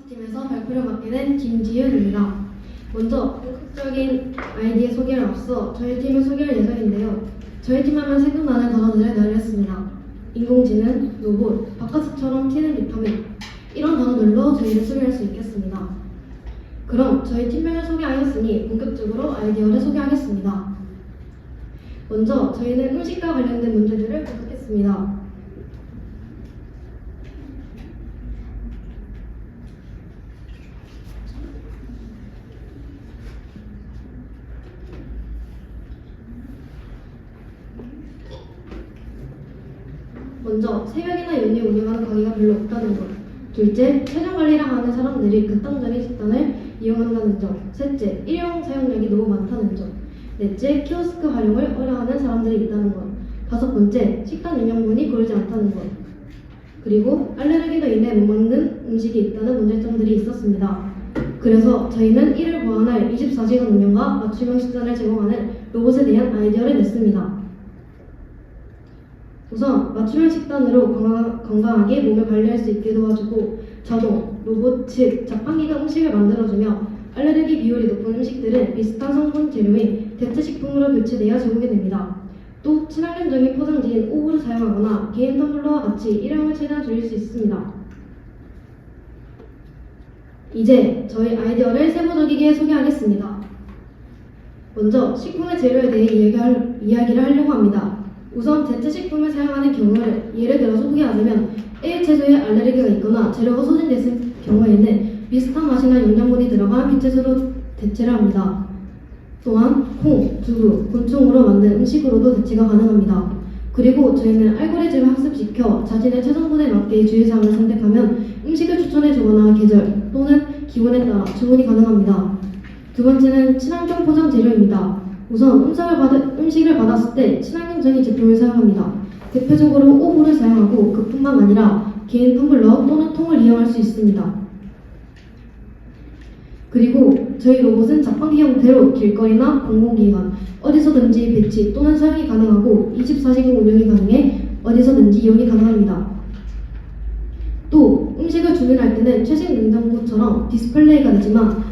팀에서 발표를 맡게 된 김지윤입니다. 먼저 본격적인 아이디어 소개를 앞서 저희 팀을 소개할 예정인데요. 저희 팀 하면 생각나는 단어들을 나열했습니다. 인공지능, 로봇, 바카스처럼 튀는 비타민, 이런 단어들로 저희를 소개할 수 있겠습니다. 그럼 저희 팀명을 소개하였으니 본격적으로 아이디어를 소개하겠습니다. 먼저 저희는 음식과 관련된 문제들을 분석했습니다. 먼저 새벽이나 연휴 운영하는 가게가 별로 없다는 것. 둘째, 체중 관리를 하는 사람들이 극단적인 식단을 이용한다는 점. 셋째, 일회용 사용량이 너무 많다는 점. 넷째, 키오스크 활용을 어려워하는 사람들이 있다는 것. 다섯 번째, 식단 영양분이 고르지 않다는 것. 그리고 알레르기로 인해 못 먹는 음식이 있다는 문제점들이 있었습니다. 그래서 저희는 이를 보완할 24시간 운영과 맞춤형 식단을 제공하는 로봇에 대한 아이디어를 냈습니다. 우선 맞춤형 식단으로 건강하게 몸을 관리할 수 있게 도와주고 자동, 로봇, 즉 자판기가 음식을 만들어주며 알레르기 비율이 높은 음식들은 비슷한 성분 재료인 대체식품으로 교체되어 제공이 됩니다. 또 친환경적인 포장지인 오후를 사용하거나 개인 텀블러와 같이 일회용을 최대한 줄일 수 있습니다. 이제 저희 아이디어를 세부적이게 소개하겠습니다. 먼저 식품의 재료에 대해 이야기를 하려고 합니다. 우선 대체식품을 사용하는 경우를 예를 들어서 소개하자면 A 채소에 알레르기가 있거나 재료가 소진됐을 경우에는 비슷한 맛이나 영양분이 들어간 비채소로 대체를 합니다. 또한 콩, 두부, 곤충으로 만든 음식으로도 대체가 가능합니다. 그리고 저희는 알고리즘을 학습시켜 자신의 체성분에 맞게 주의사항을 선택하면 음식을 추천해주거나 계절 또는 기온에 따라 주문이 가능합니다. 두 번째는 친환경 포장 재료입니다. 우선 음식을 받았을 때 친환경적인 제품을 사용합니다. 대표적으로 오후를 사용하고 그뿐만 아니라 개인 텀블러 또는 통을 이용할 수 있습니다. 그리고 저희 로봇은 자판기 형태로 길거리나 공공기관, 어디서든지 배치 또는 사용이 가능하고 24시간 운영이 가능해 어디서든지 이용이 가능합니다. 또 음식을 주문할 때는 최신 냉장고처럼 디스플레이가 되지만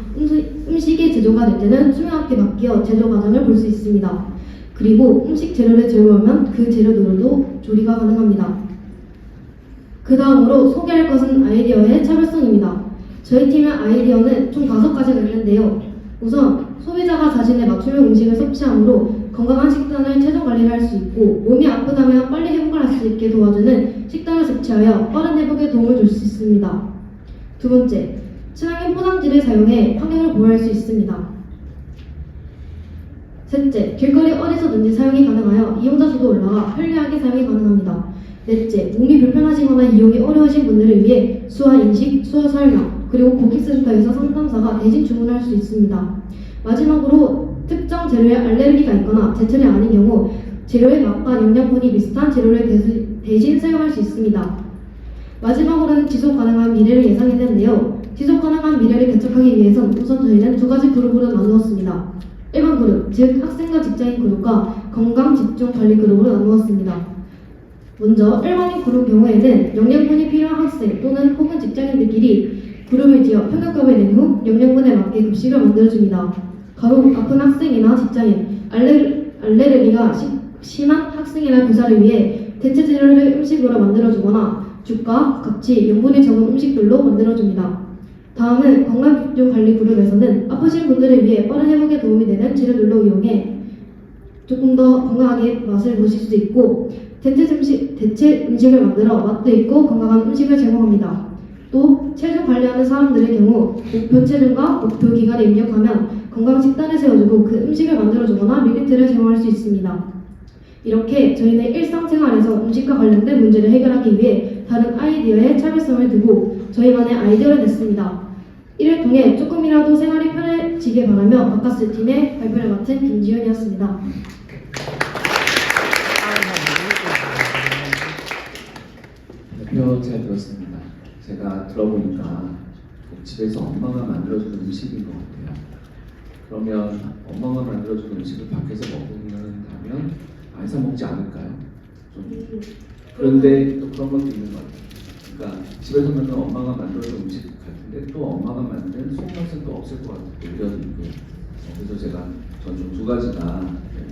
음식이 제조가 될 때는 투명하게 바뀌어 제조 과정을 볼 수 있습니다. 그리고 음식 재료를 제공하면 그 재료들로도 조리가 가능합니다. 그 다음으로 소개할 것은 아이디어의 차별성입니다. 저희 팀의 아이디어는 총 5가지가 있는데요. 우선 소비자가 자신의 맞춤형 음식을 섭취함으로 건강한 식단을 체중 관리를 할 수 있고 몸이 아프다면 빨리 회복을 할 수 있게 도와주는 식단을 섭취하여 빠른 회복에 도움을 줄 수 있습니다. 두 번째, 친환경 포장지를 사용해 환경을 보호할 수 있습니다. 셋째, 길거리 어디서든지 사용이 가능하여 이용자 수도 올라가 편리하게 사용이 가능합니다. 넷째, 몸이 불편하시거나 이용이 어려우신 분들을 위해 수화 인식, 수화 설명, 그리고 고객센터에서 상담사가 대신 주문할 수 있습니다. 마지막으로 특정 재료에 알레르기가 있거나 제철이 아닌 경우 재료의 맛과 영양분이 비슷한 재료를 대신 사용할 수 있습니다. 마지막으로는 지속 가능한 미래를 예상했는데요. 지속 가능한 미래를 개척하기 위해선 우선 저희는 2가지 그룹으로 나누었습니다. 일반 그룹, 즉 학생과 직장인 그룹과 건강 집중 관리 그룹으로 나누었습니다. 먼저 일반인 그룹 경우에는 영양분이 필요한 학생 또는 혹은 직장인들끼리 그룹을 지어 평가급을 낸 후 영양분에 맞게 급식을 만들어줍니다. 가로 아픈 학생이나 직장인, 알레르기가 심한 학생이나 교사를 위해 대체 재료를 음식으로 만들어주거나 죽과 같이 영분이 적은 음식들로 만들어줍니다. 다음은 건강집중관리 그룹에서는 아프신 분들을 위해 빠른 회복에 도움이 되는 재료들로 이용해 조금 더 건강하게 맛을 보실 수 있고 대체 음식을 만들어 맛도 있고 건강한 음식을 제공합니다. 또 체중 관리하는 사람들의 경우 목표 체중과 목표 기간을 입력하면 건강 식단을 세워주고 그 음식을 만들어주거나 밀리트를 제공할 수 있습니다. 이렇게 저희는 일상생활에서 음식과 관련된 문제를 해결하기 위해 다른 아이디어에 차별성을 두고 저희만의 아이디어를 냈습니다. 이를 통해 조금이라도 생활이 편해지길 바라며 바카스 팀의 발표를 맡은 김지윤이었습니다. 발표 잘 들었습니다. 제가 들어보니까 집에서 엄마가 만들어주는 음식인 것 같아요. 그러면 엄마가 만들어주는 음식을 밖에서 먹는다면 많이 사 먹지 않을까요? 좀. 그런데 또 그런 것도 있는 것 같아요. 그러니까 집에서 먹는 엄마가 만들어준 음식 같은데 또 엄마가 만든 손맛은 또 없을 것 같은 우려도 있고 그래서 제가 전 좀 두 가지가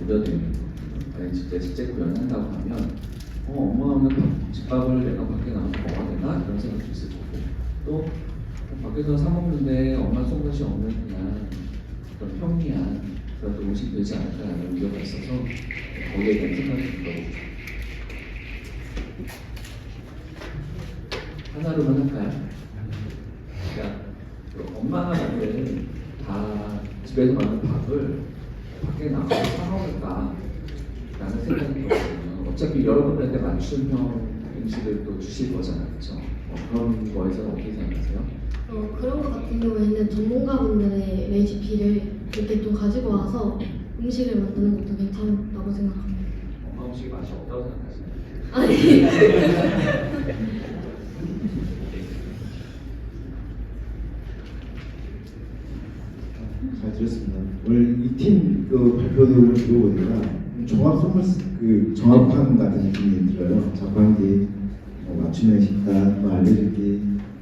우려되는 거예요. 만약 진짜 직접 구현한다고 하면 엄마가 하는 집밥을 내가 밖에 나가서 먹어야 되나? 이런 생각도 있을 거고 또 밖에서 사 먹는데 엄마 손맛이 없는 그냥 어떤 평이한 그런 또 음식이 되지 않을까라는 우려가 있어서 거기에 대한 생각이 들더라고요. 하나로만 할까요? 그러니까 엄마가 만든 다 집에서 만든 밥을 밖에 나가서 사 먹을까 라는 생각이 들거든요. 어차피 여러분들한테 맞춤형 음식을 또 주실 거잖아요, 그렇죠? 그런 거에서 어떻게 생각하세요? 그런 것 같은 경우에는 전문가분들의 레시피를 이렇게 또 가지고 와서 음식을 만드는 것도 괜찮다고 생각합니다. 엄마 음식이 맛이 없다고 생각하시나요? 아니. 잘 들었습니다. 오늘 이 팀 발표 내용을 들어보니까 종합 선물 정합판 같은 느낌이 들어요. 자판기, 맞춤형 식단, 알레르기,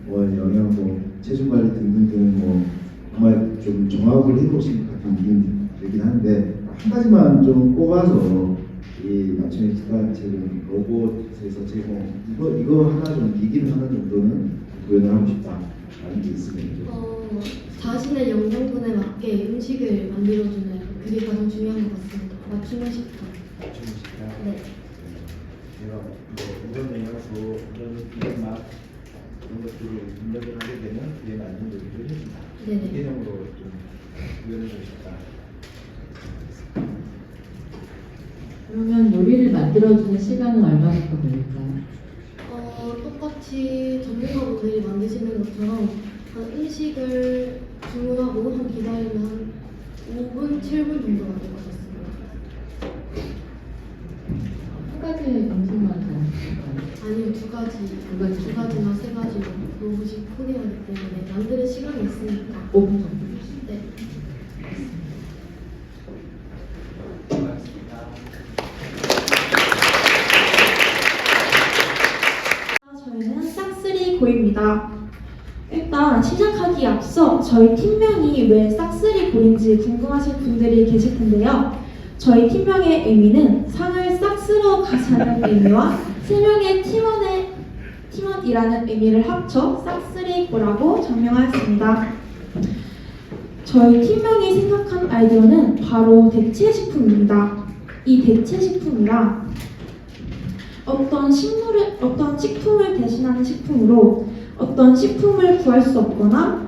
영양, 체중 관리 등등등 정말 좀 정합을 해보신 것 같은 느낌이 들긴 하는데 한 가지만 좀 꼽아서 이 맞춤형 식단 제공 로봇에서 제공 이거 하나 좀 기기를 하나 정도는 구현을 하고 싶다라는 게 있으면 좀. 자신의 영양분에 맞게 음식을 만들어주는 그게 가장 중요한 것 같습니다. 맞춤형 식단. 맞춤형 식단. 네. 내가 이런 영양소, 이런 맛 이런 것들을 입력을 하게 되면 그에 맞는 요리를 해준다. 네네. 개념으로 좀 구현해주고 싶다. 그러면 요리를 만들어주는 시간은 얼마나 걸릴까요? 똑같이 전문가분들이 만드시는 것처럼 한 음식을 주문하고 한 기다리면 한 5분, 7분 정도가 될 것 같습니다. 한 가지 음식만 더 할까요? 아니요, 두 가지나 세 가지로 로봇이 코딩하기 때문에 만드는 시간이 있으니까. 5분 정도. 네. 저희는 싹쓰리 고입니다. 일단 시작하기에 앞서 저희 팀명이 왜 싹쓰리 고인지 궁금하신 분들이 계실 텐데요. 저희 팀명의 의미는 상을 싹 쓸어 가자는 의미와 3명의 팀원이라는 의미를 합쳐 싹쓰리 고라고 정명하였습니다. 저희 팀명이 생각한 아이디어는 바로 대체식품입니다. 이 대체식품이라 어떤 식품을 대신하는 식품으로 어떤 식품을 구할 수 없거나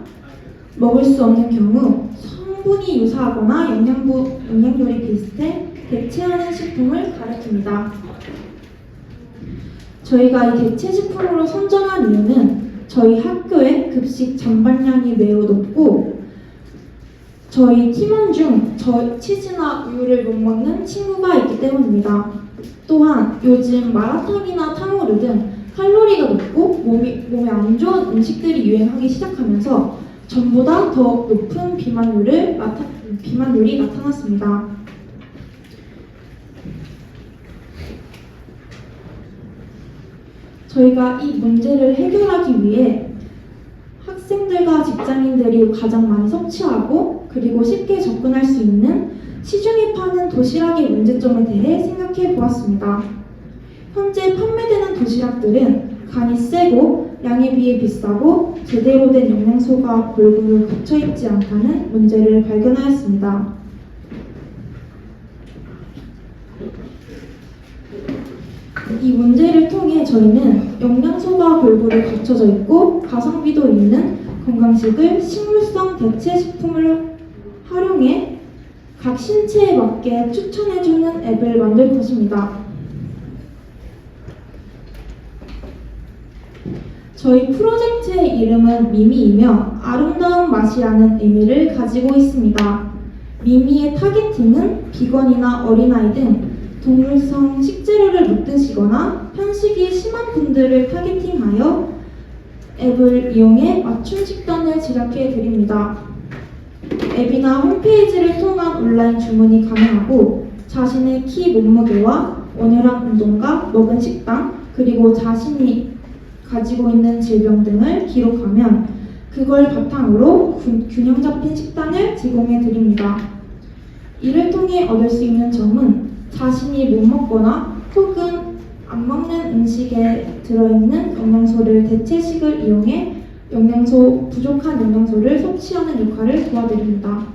먹을 수 없는 경우 성분이 유사하거나 영양률이 비슷해 대체하는 식품을 가리킵니다. 저희가 이 대체식품으로 선정한 이유는 저희 학교의 급식 전반량이 매우 높고 저희 팀원 중 치즈나 우유를 못 먹는 친구가 있기 때문입니다. 또한 요즘 마라탕이나 탕후루 등 칼로리가 높고 몸에 안 좋은 음식들이 유행하기 시작하면서 전보다 더 높은 비만율이 나타났습니다. 저희가 이 문제를 해결하기 위해 학생들과 직장인들이 가장 많이 섭취하고 그리고 쉽게 접근할 수 있는 시중에 파는 도시락의 문제점에 대해 생각해 보았습니다. 현재 판매되는 도시락들은 간이 세고 양에 비해 비싸고 제대로 된 영양소가 골고루 겹쳐 있지 않다는 문제를 발견하였습니다. 이 문제를 통해 저희는 영양소가 골고루 갖춰져 있고 가성비도 있는 건강식을 식물성 대체식품을 활용해 각 신체에 맞게 추천해주는 앱을 만들 것입니다. 저희 프로젝트의 이름은 미미이며 아름다운 맛이라는 의미를 가지고 있습니다. 미미의 타겟팅은 비건이나 어린아이 등 동물성 식재료를 못 드시거나 편식이 심한 분들을 타겟팅하여 앱을 이용해 맞춤 식단을 제작해 드립니다. 앱이나 홈페이지를 통한 온라인 주문이 가능하고 자신의 키 몸무게와 원활한 운동과 먹은 식단 그리고 자신이 가지고 있는 질병 등을 기록하면 그걸 바탕으로 균형 잡힌 식단을 제공해 드립니다. 이를 통해 얻을 수 있는 점은 자신이 못 먹거나 혹은 안 먹는 음식에 들어있는 영양소를 대체식을 이용해 부족한 영양소를 섭취하는 역할을 도와드립니다.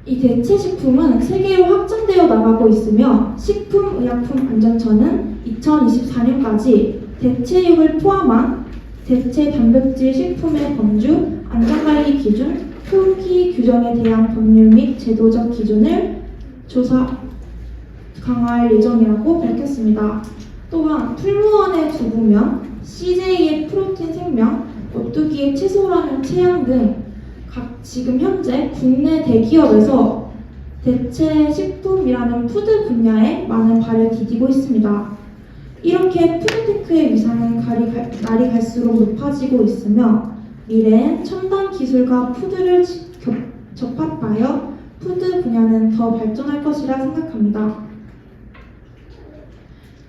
이 대체식품은 세계로 확장되어 나가고 있으며 식품의약품안전처는 2024년까지 대체육을 포함한 대체 단백질 식품의 범주, 안전관리 기준, 표기 규정에 대한 법률 및 제도적 기준을 강화할 예정이라고 밝혔습니다. 또한 풀무원의 두부면, CJ의 프로틴 생명, 오뚜기의 채소라는 체양 등 지금 현재 국내 대기업에서 대체 식품이라는 푸드 분야에 많은 발을 디디고 있습니다. 이렇게 푸드테크의 위상은 날이 갈수록 높아지고 있으며 미래엔 첨단 기술과 푸드를 접합하여 푸드 분야는 더 발전할 것이라 생각합니다.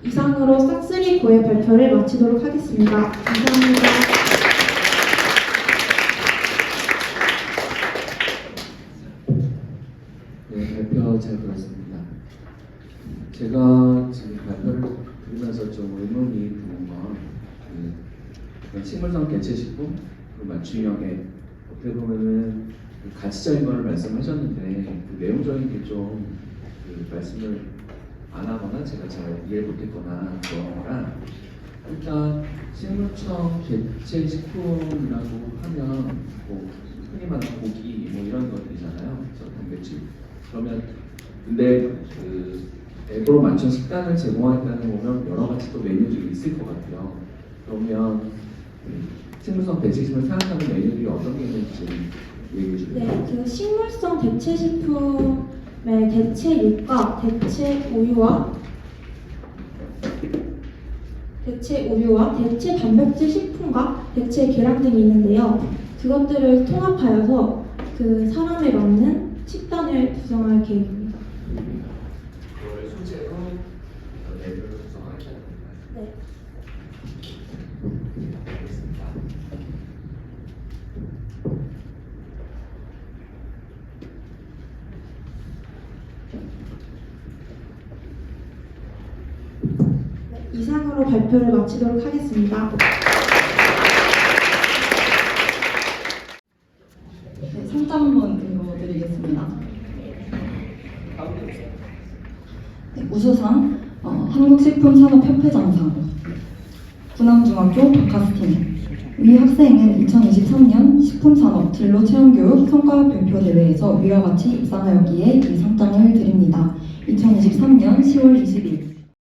이상으로 싹쓰리고의 발표를 마치도록 하겠습니다. 감사합니다. 네, 발표 잘 들었습니다. 제가 지금 발표를 들으면서 좀 의문이 드는 건 식물성 대체식품 그리고 맞춤형에 어떻게 보면은 가치적인 걸 말씀하셨는데 그 내용적인 게 좀 말씀을 안 하거나 제가 잘 이해를 못했거나 그런 거랑 일단 식물성 대체식품이라고 하면 뭐 흔히 말하는 고기 뭐 이런 것들이잖아요. 그래서 단백질. 그러면 근데 그 앱으로 맞춘 식단을 제공하겠다는 거면 여러 가지 또 메뉴들이 있을 것 같아요. 그러면 식물성 대체식품을 사용하는 메뉴들이 어떤 게 있는지 얘기해 주세요. 네, 그 식물성 대체식품의 대체 육과 대체 우유와 대체 단백질 식품과 대체 계란 등이 있는데요. 그것들을 통합하여서 그 사람에 맞는 식단을 구성할 계획입니다. 그걸 소재로 앱을 구성하겠다는 건가요? 네. 알겠습니다. 이상으로 발표를 마치도록 하겠습니다. 네, 상장 한번 읽어드리겠습니다. 네, 우수상 한국식품산업협회장상 군함중학교 박카스틴 위 학생은 2023년 식품산업 진로 체험교육 성과 발표 대회에서 위와 같이 입상하였기에 이 상장을 드립니다. 2023년 10월 20일